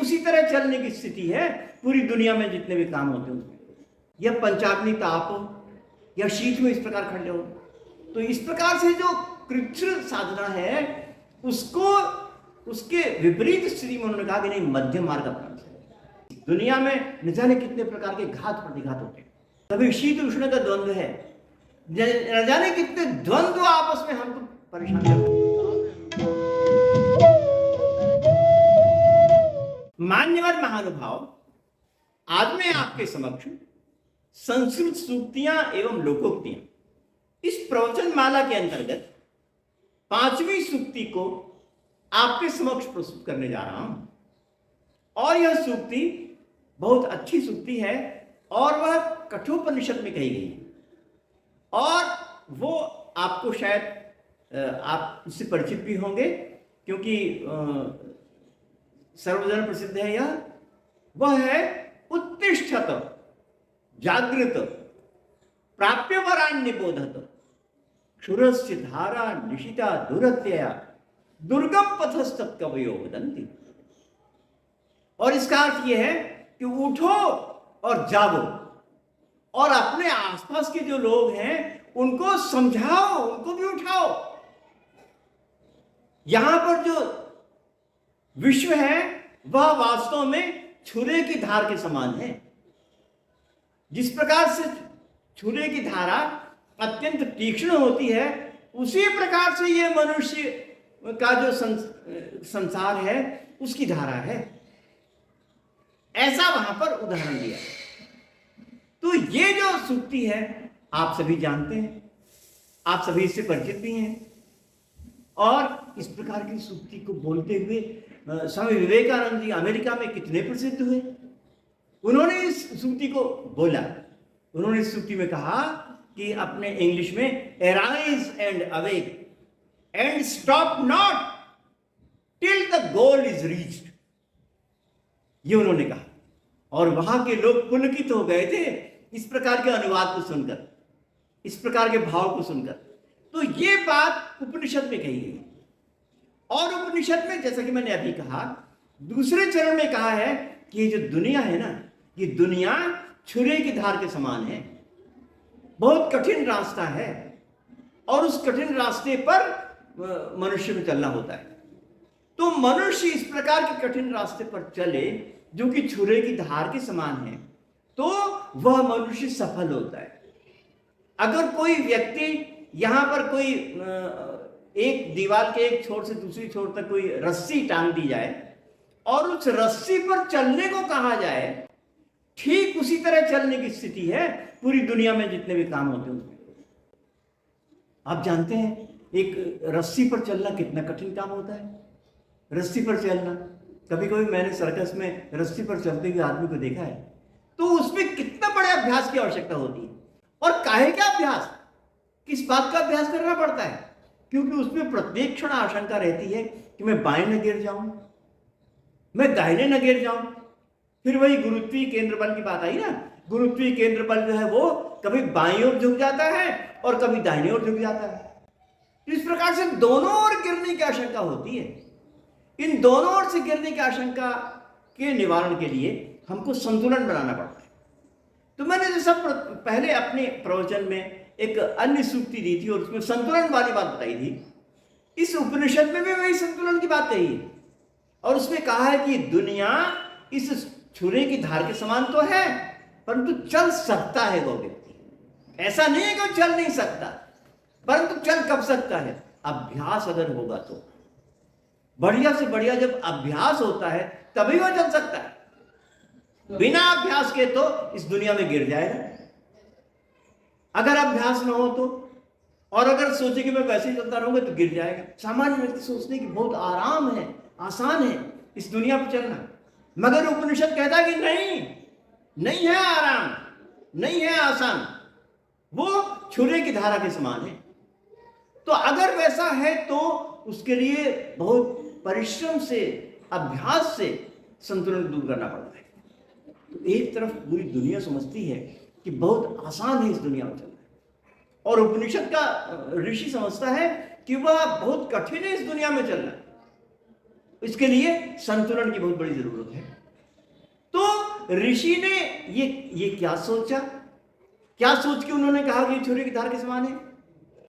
उसी तरह चलने की स्थिति है पूरी दुनिया में जितने भी काम होते हैं। यह पंचाग्नि ताप हो या शीत में इस प्रकार खड़े हो, तो इस प्रकार से जो कृच्छ्र साधना है उसको उसके विपरीत स्थिति में उन्होंने कहा कि नहीं, मध्यम मार्ग अपनाना चाहिए। दुनिया में न जाने कितने प्रकार के घात प्रतिघात होते हैं, कभी शीत उष्ण का द्वंद्व है, न जाने कितने द्वंद्व आपस में हमको परेशान करते हैं। मान्यवर महानुभाव, आज मैं आपके समक्ष संस्कृत सूक्तियां एवं लोकोक्तियां इस प्रवचन माला के अंतर्गत 5वीं सूक्ति को आपके समक्ष प्रस्तुत करने जा रहा हूं। और यह सूक्ति बहुत अच्छी सूक्ति है और वह कठोपनिषद में कही गई है, और वो आपको शायद आप इससे परिचित भी होंगे क्योंकि सर्वजन प्रसिद्ध है। यह वह है उत्तिष्ठत जागृत प्राप्य वरान् निबोधत क्षुरस्य धारा निशिता दुरत्यया दुर्गम पथस्तत् कवयो वदन्ति। और इसका अर्थ यह है कि उठो और जागो और अपने आसपास के जो लोग हैं उनको समझाओ, उनको भी उठाओ। यहां पर जो विश्व है वह वास्तव में छुरे की धार के समान है। जिस प्रकार से छुरे की धारा अत्यंत तीक्ष्ण होती है, उसी प्रकार से यह मनुष्य का जो संसार है उसकी धारा है। ऐसा वहां पर उदाहरण दिया। तो ये जो सूक्ति है आप सभी जानते हैं, आप सभी इससे परिचित भी हैं। और इस प्रकार की सूक्ति को बोलते हुए स्वामी विवेकानंद जी अमेरिका में कितने प्रसिद्ध हुए। उन्होंने इस सूक्ति को बोला, उन्होंने इस सूक्ति में कहा कि अपने इंग्लिश में arise and awake and stop not till the goal is reached, ये उन्होंने कहा। और वहां के लोग पुलकित हो गए थे इस प्रकार के अनुवाद को सुनकर, इस प्रकार के भाव को सुनकर। तो ये बात उपनिषद में कही गई। और उपनिषद में जैसा कि मैंने अभी कहा, दूसरे चरण में कहा है कि ये जो दुनिया है ना, ये दुनिया छुरे की धार के समान है, बहुत कठिन रास्ता है और उस कठिन रास्ते पर मनुष्य को चलना होता है। तो मनुष्य इस प्रकार के कठिन रास्ते पर चले जो कि छुरे की धार के समान है, तो वह मनुष्य सफल होता है। अगर कोई व्यक्ति यहां पर कोई एक दीवार के एक छोर से दूसरी छोर तक कोई रस्सी टांग दी जाए और उस रस्सी पर चलने को कहा जाए, ठीक उसी तरह चलने की स्थिति है पूरी दुनिया में जितने भी काम होते हैं। आप जानते हैं एक रस्सी पर चलना कितना कठिन काम होता है। रस्सी पर चलना, कभी कभी मैंने सर्कस में रस्सी पर चलते हुए आदमी को देखा है, तो उसमें कितना बड़े अभ्यास की आवश्यकता होती है। और काहे का अभ्यास, किस बात का अभ्यास करना पड़ता है? क्योंकि उसमें प्रत्येक क्षण आशंका रहती है कि मैं बाएं न गिर जाऊं, मैं दाहिने न गिर जाऊं। फिर वही गुरुत्वीय केंद्र बल की बात आई ना, गुरुत्वीय केंद्र बल जो है वो कभी बाईं ओर झुक जाता है और कभी दाहिनी ओर झुक जाता है। तो इस प्रकार से दोनों ओर गिरने की आशंका होती है। इन दोनों ओर से गिरने की आशंका के निवारण के लिए हमको संतुलन बनाना पड़ता है। तो मैंने जैसा पहले अपने प्रवचन में एक अन्य सूक्ति दी थी और उसमें संतुलन वाली बात बताई थी, इस उपनिषद में भी वही संतुलन की बात कही है। और उसमें कहा है कि दुनिया इस छुरे की धार के समान तो है, परंतु चल सकता है वो व्यक्ति। ऐसा नहीं है कि वो चल नहीं सकता, परंतु चल कब सकता है? अभ्यास अगर होगा तो। बढ़िया से बढ़िया जब अभ्यास होता है तभी वो चल सकता है। बिना अभ्यास के तो इस दुनिया में गिर जाएगा। अगर अभ्यास न हो तो, और अगर सोचे कि मैं वैसे ही चलता रहूंगा तो गिर जाएगा। सामान्य व्यक्ति सोचने की बहुत आराम है, आसान है इस दुनिया पर चलना, मगर उपनिषद कहता है कि नहीं, नहीं है आराम, नहीं है आसान, वो छुरे की धारा के समान है। तो अगर वैसा है तो उसके लिए बहुत परिश्रम से, अभ्यास से संतुलन दूर करना पड़ता है। तो एक तरफ पूरी दुनिया समझती है कि बहुत आसान है इस दुनिया में चलना, और उपनिषद का ऋषि समझता है कि वह बहुत कठिन है इस दुनिया में चलना। इसके लिए संतुलन की बहुत बड़ी जरूरत है। तो ऋषि ने ये क्या सोचा, क्या सोच के उन्होंने कहा कि छुरी की धार के समान है?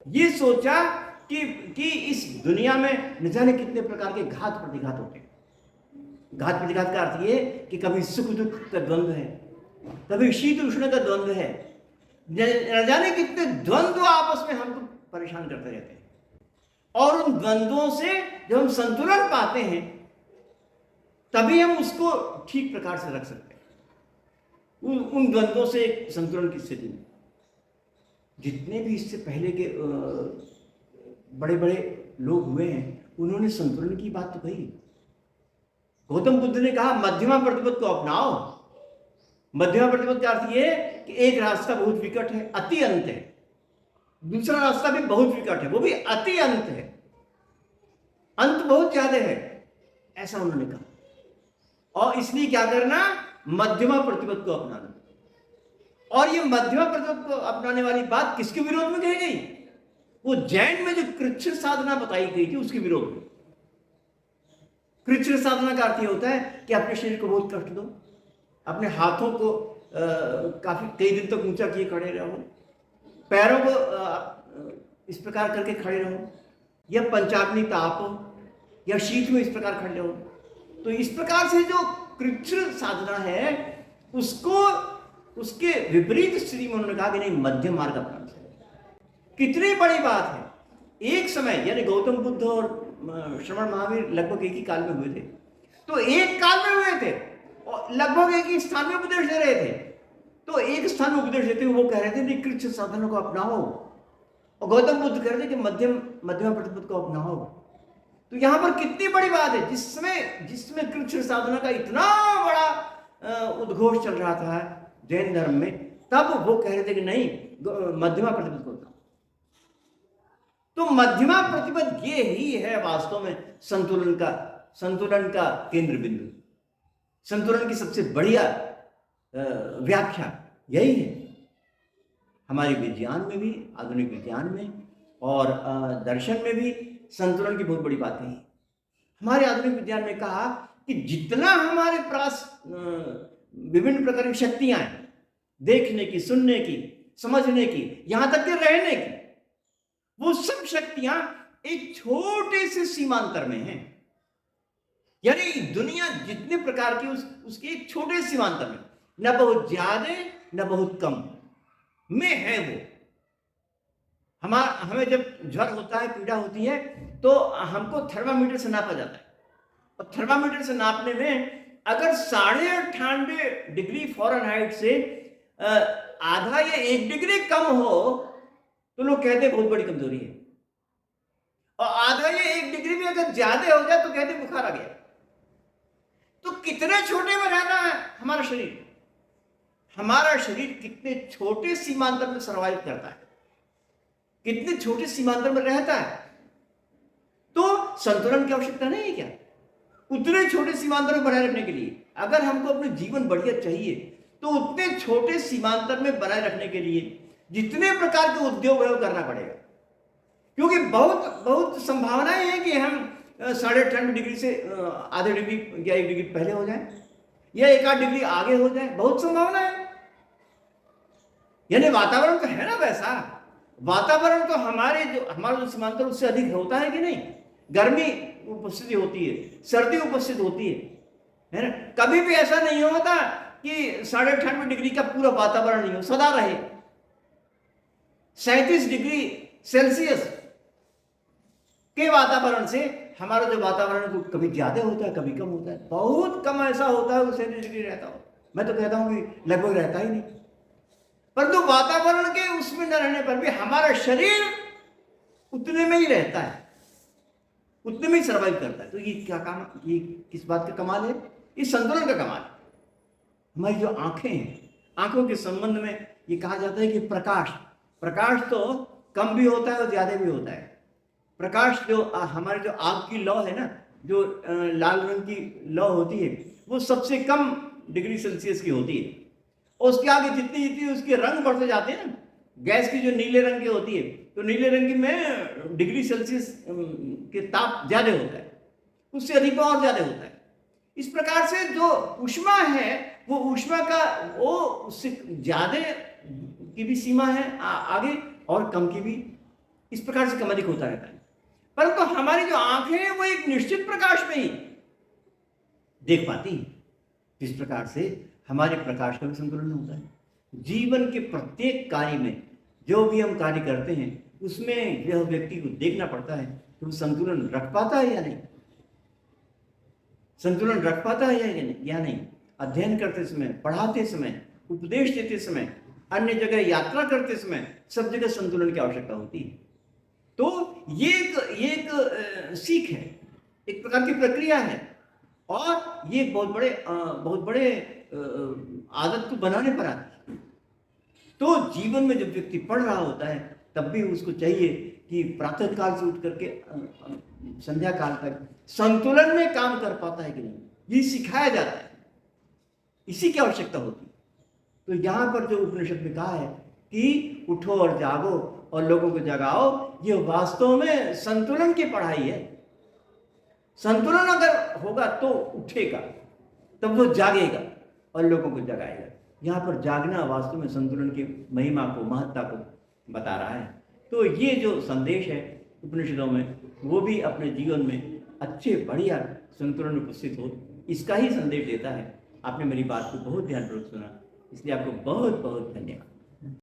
ये सोचा कि इस दुनिया में न जाने कितने प्रकार के घात प्रतिघात होते हैं। घात प्रतिघात का अर्थ ये कि कभी सुख दुख का द्वंद्व है, कभी शीत उष्ण का द्वंद्व है, न जाने कितने द्वंद्व आपस में हमको परेशान करते रहते हैं। और उन द्वंद्वों से जब हम संतुलन पाते हैं तभी हम उसको ठीक प्रकार से रख सकते हैं। उन द्वंद्वों से संतुलन की स्थिति में जितने भी इससे पहले के बड़े बड़े लोग हुए हैं उन्होंने संतुलन की बात तो कही। गौतम बुद्ध ने कहा मध्यमा प्रतिपद को अपनाओ। मध्यमा प्रतिपद का अर्थ ये कि एक रास्ता बहुत विकट है, अति अंत है, दूसरा रास्ता भी बहुत विकट है, वो भी अति अंत है, अंत बहुत ज्यादा है, ऐसा उन्होंने कहा। और इसलिए क्या करना, मध्यमा प्रतिपद को अपनाना। और ये मध्यमा प्रतिपद को अपनाने वाली बात किसके विरोध में कही गई? वो जैन में जो कृच्छ्र साधना बताई गई थी उसके विरोध में। कृच्छ्र साधना का अर्थ ये होता है कि अपने शरीर को बहुत कष्ट दो, अपने हाथों को काफी कई दिन तक ऊंचा किए खड़े रहो, पैरों को इस प्रकार करके खड़े रहो, या पंचाग्नि ताप हो, या शीत में इस प्रकार खड़े रहो। तो इस प्रकार से जो कृच्छ्र साधना है उसको, उसके विपरीत स्थिति में उन्होंने कहा कि नहीं, मध्यम मार्ग अपनाना चाहिए। कितनी बड़ी बात है। एक समय यानी गौतम बुद्ध और श्रवण महावीर लगभग एक ही काल में हुए थे, तो एक काल में हुए थे और लगभग एक ही स्थान में उपदेश दे रहे थे। तो एक स्थान में उपदेश देते हुए वो कह रहे थे कि कृच्छ्र साधना को अपनाओ, और गौतम बुद्ध कह रहे थे कि मध्यम प्रतिपद को अपनाओ। तो यहां पर कितनी बड़ी बात है। जिसमें कृच्छ्र साधना का इतना बड़ा उद्घोष चल रहा था जैन धर्म में, तब वो कह रहे थे कि नहीं, मध्यमा प्रतिपद को। तो मध्यमा प्रतिपद ये ही है वास्तव में संतुलन का केंद्र बिंदु, संतुलन की सबसे बढ़िया व्याख्या यही है। हमारे विज्ञान में भी, आधुनिक विज्ञान में और दर्शन में भी संतुलन की बहुत बड़ी बात है। हमारे आधुनिक विज्ञान में कहा कि जितना हमारे पास विभिन्न प्रकार की शक्तियां हैं, देखने की, सुनने की, समझने की, यहां तक कि रहने की, वो सब शक्तियां एक छोटे से सीमांतर में हैं। यानी दुनिया जितने प्रकार की उसके एक छोटे सीमांतर में, न बहुत ज्यादा न बहुत कम में है वो। हमें जब ज्वर होता है, पीड़ा होती है, तो हमको थर्मामीटर से नापा जाता है, और थर्मामीटर से नापने में अगर 98.5 डिग्री फ़ारेनहाइट से आधा या 1 डिग्री कम हो तो लोग कहते हैं बहुत बड़ी कमजोरी है, और आधा या 1 डिग्री भी अगर ज्यादा हो जाए तो कहते हैं बुखार आ गया। तो कितने छोटे में रहना है हमारा शरीर। हमारा शरीर कितने छोटे सीमांतर में सर्वाइव करता है, कितने छोटे सीमांतर में रहता है। तो संतुलन की आवश्यकता नहीं है क्या? उतने छोटे सीमांतर में बनाए रखने के लिए, अगर हमको अपने जीवन बढ़िया चाहिए तो उतने छोटे सीमांतर में बनाए रखने के लिए जितने प्रकार के उद्योग है वो करना पड़ेगा। क्योंकि बहुत संभावनाएं हैं कि हम 98 डिग्री से आधे डिग्री या 1 डिग्री पहले हो जाए, या 1 डिग्री आगे हो जाए, बहुत संभावना है। यानी वातावरण तो है ना वैसा, वातावरण तो हमारा जो सीमांतर उससे अधिक होता है कि नहीं। गर्मी उपस्थिति होती है, सर्दी उपस्थित होती है ना। कभी भी ऐसा नहीं होता कि 98 डिग्री का पूरा वातावरण नहीं हो, सदा रहे। 37 डिग्री सेल्सियस के वातावरण से हमारा जो वातावरण है कभी ज्यादा होता है, कभी कम होता है। बहुत कम ऐसा होता है 37 डिग्री रहता हो, मैं तो कहता हूं कि लगभग रहता ही नहीं। परंतु वातावरण के उसमें न रहने पर भी हमारा शरीर उतने में ही रहता है, उतने में ही सर्वाइव करता है। तो ये क्या काम, ये किस बात का कमाल है? ये संतुलन का कमाल है। हमारी जो आंखें हैं, आंखों के संबंध में ये कहा जाता है कि प्रकाश तो कम भी होता है और ज्यादा भी होता है। प्रकाश जो हमारे जो आग की लौ है ना, जो लाल रंग की लौ होती है, वो सबसे कम डिग्री सेल्सियस की होती है, और उसके आगे जितनी उसके रंग बढ़ते जाते हैं ना, गैस की जो नीले रंग की होती है, तो नीले रंग की में डिग्री सेल्सियस के ताप ज्यादा होता है। उससे अधिक में और ज्यादा होता है। इस प्रकार से जो ऊष्मा है वो ऊष्मा का वो उससे ज्यादा की भी सीमा है आगे, और कम की भी, इस प्रकार से कम अधिक होता रहता है। परंतु हमारी जो आंखें हैं वो एक निश्चित प्रकाश में ही देख पाती हैं। इस प्रकार से हमारे प्रकाश का भी संतुलन होता है। जीवन के प्रत्येक कार्य में जो भी हम कार्य करते हैं उसमें यह व्यक्ति को देखना पड़ता है कि वो संतुलन रख पाता है या नहीं, संतुलन रख पाता है या नहीं। अध्ययन करते समय, पढ़ाते समय, उपदेश देते समय, अन्य जगह यात्रा करते समय सब जगह संतुलन की आवश्यकता होती है। तो ये एक सीख है, एक प्रकार की प्रक्रिया है, और ये बहुत बड़े आदत को बनाने पर आती है। तो जीवन में जब व्यक्ति पढ़ रहा होता है तब भी उसको चाहिए कि प्रातः काल से उठ करके संध्या काल तक संतुलन में काम कर पाता है कि नहीं, ये सिखाया जाता है, इसी की आवश्यकता होती है। तो यहां पर जो उपनिषद में कहा है कि उठो और जागो और लोगों को जगाओ, ये वास्तव में संतुलन की पढ़ाई है। संतुलन अगर होगा तो उठेगा, तब वो जागेगा और लोगों को जगाएगा। यहाँ पर जागना वास्तव में संतुलन की महिमा को, महत्ता को बता रहा है। तो ये जो संदेश है उपनिषदों में, वो भी अपने जीवन में अच्छे बढ़िया संतुलन उपस्थित हो, इसका ही संदेश देता है। आपने मेरी बात को बहुत ध्यानपूर्वक सुना, इसलिए आपको बहुत बहुत धन्यवाद।